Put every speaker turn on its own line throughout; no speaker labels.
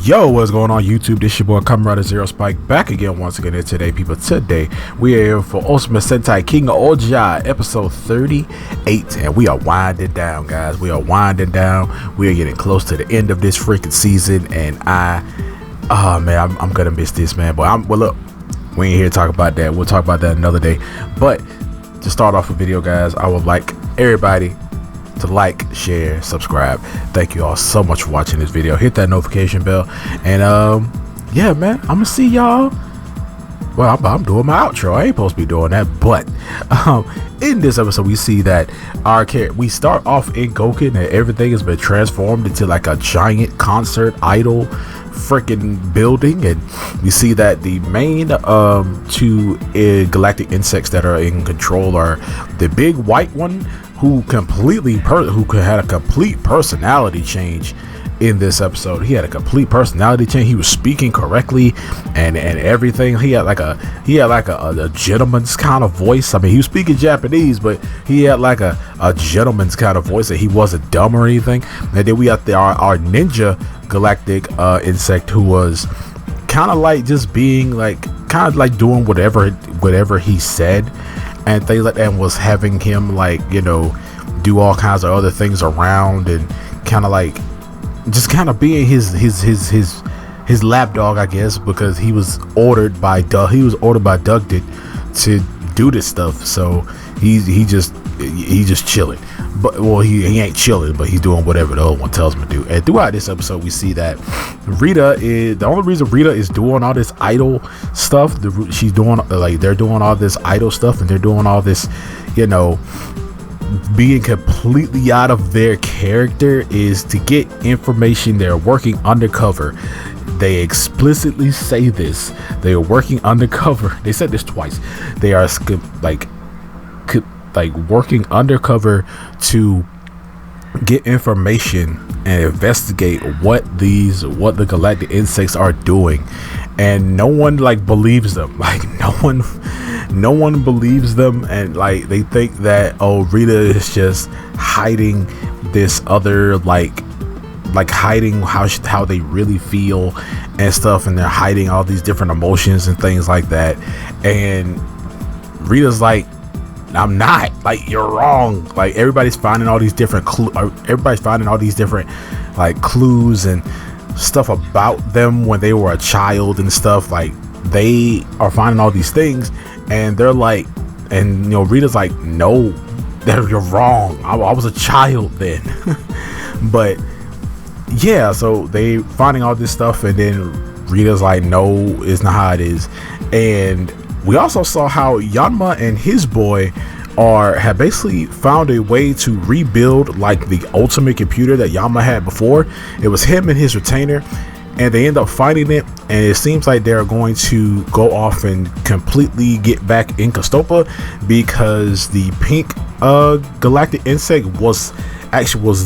Yo, what's going on YouTube? This your boy Kamen Zero Spike back again once again. And today, people, today we are here for Ohsama Sentai King-Ohger episode 38, and we are winding down, guys. We are winding down. We are getting close to the end of this freaking season, and I'm gonna miss this, man. But well, look, we ain't here to talk about that. We'll talk about that another day. But to start off the video, guys, I would like everybody to like, share, subscribe. Thank you all so much for watching this video. Hit that notification bell, and yeah, man, I'm gonna see y'all. Well, I'm doing my outro. I ain't supposed to be doing that, but in this episode we see that we start off in Goken and everything has been transformed into like a giant concert idol freaking building, and we see that the main two galactic insects that are in control are the big white one, who had a complete personality change in this episode. He had a complete personality change. He was speaking correctly and everything. He had like a gentleman's kind of voice. I mean, he was speaking Japanese, but he had like a gentleman's kind of voice, and he wasn't dumb or anything. And then we got our ninja galactic insect, who was kind of like just being like doing whatever he said and things like that, and was having him like, you know, do all kinds of other things around, and kind of like just kind of being his lapdog, I guess, because he was ordered by Doug. He was ordered by Doug to do this stuff, so he just chilling. But well, he ain't chilling, but he's doing whatever the other one tells him to do. And throughout this episode, we see that Rita is the only reason Rita is doing all this idol stuff. She's doing they're doing all this idol stuff, and they're doing all this, you know, being completely out of their character, is to get information. They're working undercover. They explicitly say this. They are working undercover. They said this twice. They are like working undercover to get information and investigate what the galactic insects are doing, and no one like believes them. Like no one believes them, and like they think that, oh, Rita is just hiding this other like hiding how they really feel and stuff, and they're hiding all these different emotions and things like that. And Rita's like, I'm not, like, you're wrong. Like, everybody's finding all these different like clues and stuff about them when they were a child and stuff. Like, they are finding all these things, and they're like, and you know, Rita's like, no, you're wrong. I was a child then. But yeah, so they finding all this stuff, and then Rita's like, no, it's not how it is. And we also saw how Yanma and his boy have basically found a way to rebuild like the ultimate computer that Yanma had before. It was him and his retainer, and they end up finding it, and it seems like they're going to go off and completely get back in Kastopa, because the pink galactic insect was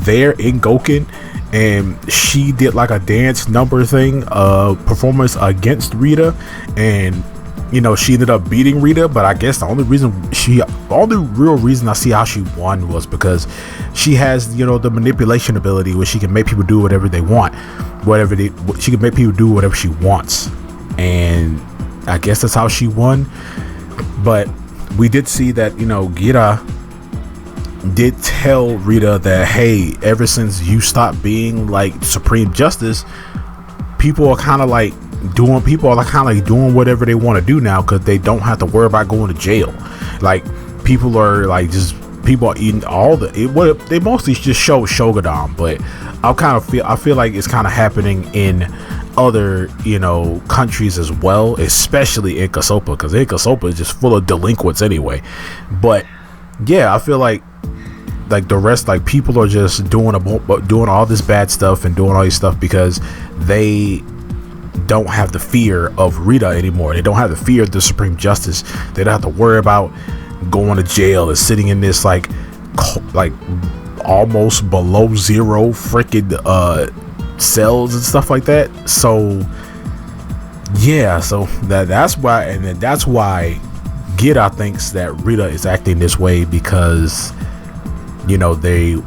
there in Goken, and she did like a dance number thing performance against Rita, and you know, she ended up beating Rita. But I guess the only real reason I see how she won was because she has, you know, the manipulation ability where she can make people do whatever they want, she can make people do whatever she wants, and I guess that's how she won. But we did see that, you know, Gira did tell Rita that, hey, ever since you stopped being like Supreme Justice, people are kind of like doing whatever they want to do now, because they don't have to worry about going to jail. Like, people are eating all they mostly just show Shogadam, but I feel like it's kind of happening in other, you know, countries as well, especially in Kasopa, because in Kasopa is just full of delinquents anyway. But yeah, I feel like the rest, like, people are just doing all this bad stuff and doing all this stuff because they don't have the fear of Rita anymore. They don't have the fear of the Supreme Justice. They don't have to worry about going to jail and sitting in this like almost below zero freaking cells and stuff like that. So yeah, so that's why Gira thinks that Rita is acting this way, because, you know, they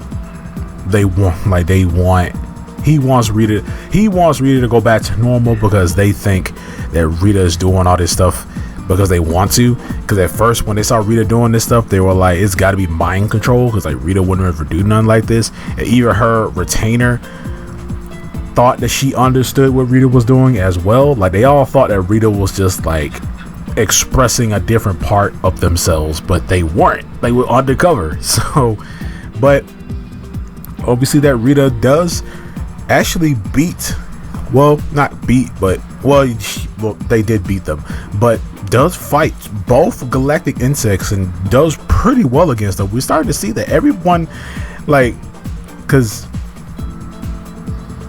want he wants Rita to go back to normal because they think that Rita is doing all this stuff because they want to. Because at first when they saw Rita doing this stuff, they were like, it's got to be mind control, because like Rita wouldn't ever do nothing like this. And even her retainer thought that she understood what Rita was doing as well. Like they all thought that Rita was just like expressing a different part of themselves, but they weren't. They were undercover. So, but obviously that Rita does actually beat, well, not beat, but well, they did beat them, but does fight both galactic insects and does pretty well against them. We're starting to see that everyone, like, because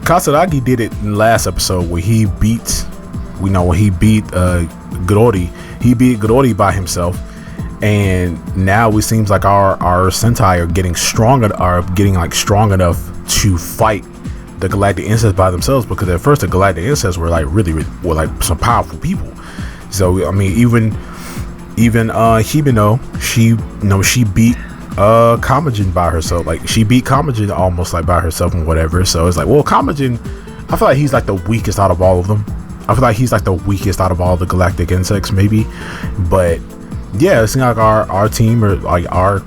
Kasaragi did it in the last episode where he beat, Grody. He beat Grody by himself, and now it seems like our Sentai are getting strong enough to fight the galactic insects by themselves, because at first the galactic insects were like really some powerful people. So I mean, even Hibino, she beat Kamen by herself. Like she beat Kamen almost like by herself and whatever. So it's like, well, Kamen, I feel like he's like the weakest out of all of them. I feel like he's like the weakest out of all the galactic insects, maybe. But yeah, it seems like our team, or like our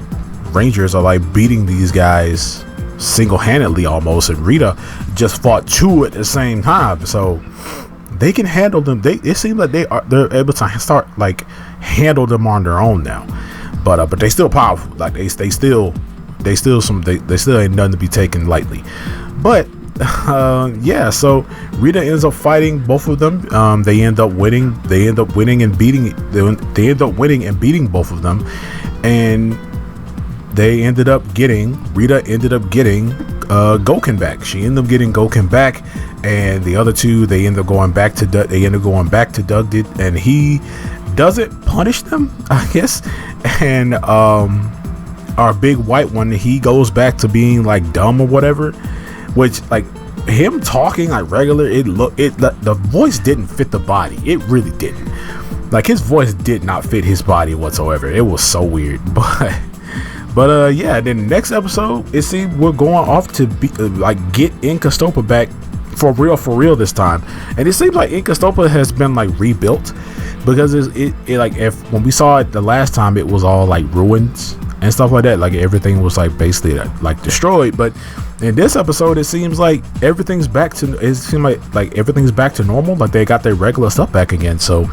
Rangers, are like beating these guys single-handedly almost, and Rita just fought two at the same time, so they can handle them. It seems like they're able to start like handle them on their own now. But they still powerful. Like they still ain't nothing to be taken lightly. But yeah, so Rita ends up fighting both of them. They end up winning and beating both of them, and Rita ended up getting Goken back. She ended up getting Goken back, and the other two, they end up going back to Doug. And he doesn't punish them, I guess. And our big white one, he goes back to being like dumb or whatever, which like him talking like regular, the voice didn't fit the body. It really didn't. Like his voice did not fit his body whatsoever. It was so weird. But yeah, then next episode, it seems we're going off to be get Inkastopa back for real this time. And it seems like Inkastopa has been like rebuilt, because it like, if when we saw it the last time, it was all like ruins and stuff like that. Like everything was like basically like destroyed. But in this episode, it seems like everything's back to everything's back to normal. Like they got their regular stuff back again. So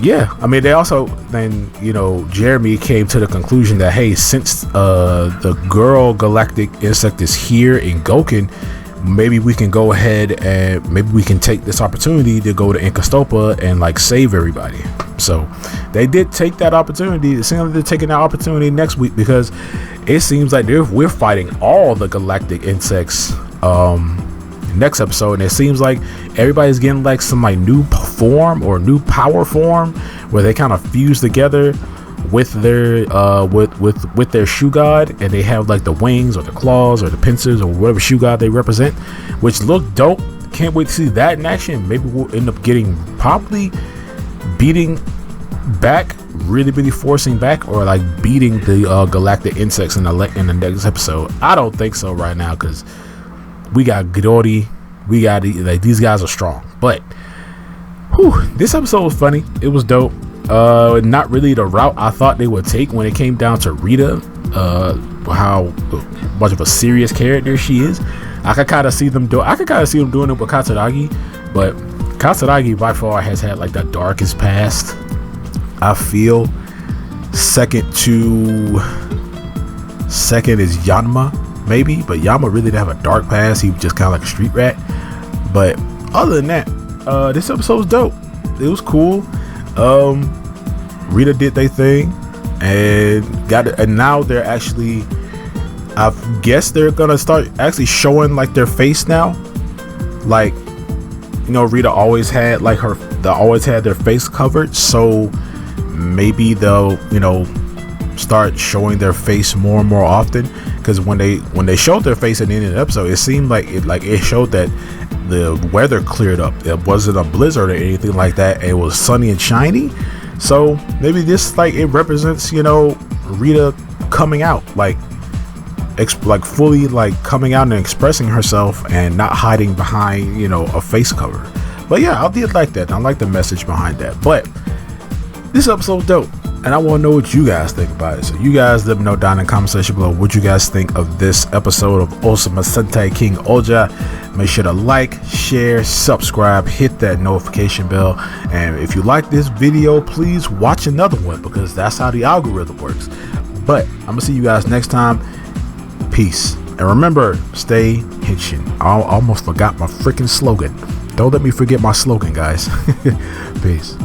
yeah, I mean, they also then, Jeremy came to the conclusion that, hey, since the girl galactic insect is here in Goken, maybe we can go ahead and maybe we can take this opportunity to go to Inkastopa and like save everybody. So they did take that opportunity. It seems like they're taking that opportunity next week, because it seems like we're fighting all the galactic insects next episode, and it seems like everybody's getting like some like new form or new power form, where they kind of fuse together with their with their shoe god, and they have like the wings or the claws or the pincers or whatever shoe god they represent, which look dope. Can't wait to see that in action. Maybe we'll end up probably beating back, really forcing back, or like beating the galactic insects in the next episode. I don't think so right now, because we got Grody, these guys are strong. But this episode was funny. It was dope. Not really the route I thought they would take when it came down to Rita, how much of a serious character she is. I could kind of see them doing it with Katsuragi, but Katsuragi by far has had like the darkest past, I feel. Second is Yanma, maybe, but Yama really didn't have a dark past. He was just kind of like a street rat. But other than that, this episode was dope. It was cool. Rita did their thing and got it, and now they're actually, I guess they're gonna start actually showing like their face now. Like, Rita always had like always had their face covered, so maybe they'll start showing their face more and more often, because when they showed their face at the end of the episode, it seemed like it showed that the weather cleared up. It wasn't a blizzard or anything like that. It was sunny and shiny. So maybe this it represents Rita coming out, like like fully like coming out and expressing herself and not hiding behind, you know, a face cover. But yeah, I did like that. I like the message behind that. But this episode dope, and I want to know what you guys think about it. So you guys let me know down in the comment section below what you guys think of this episode of Ohsama Sentai King-Ohger. Make sure to like, share, subscribe, hit that notification bell, and if you like this video, please watch another one, because that's how the algorithm works. But I'm gonna see you guys next time. Peace, and remember, stay henshin. I almost forgot my freaking slogan. Don't let me forget my slogan, guys. Peace.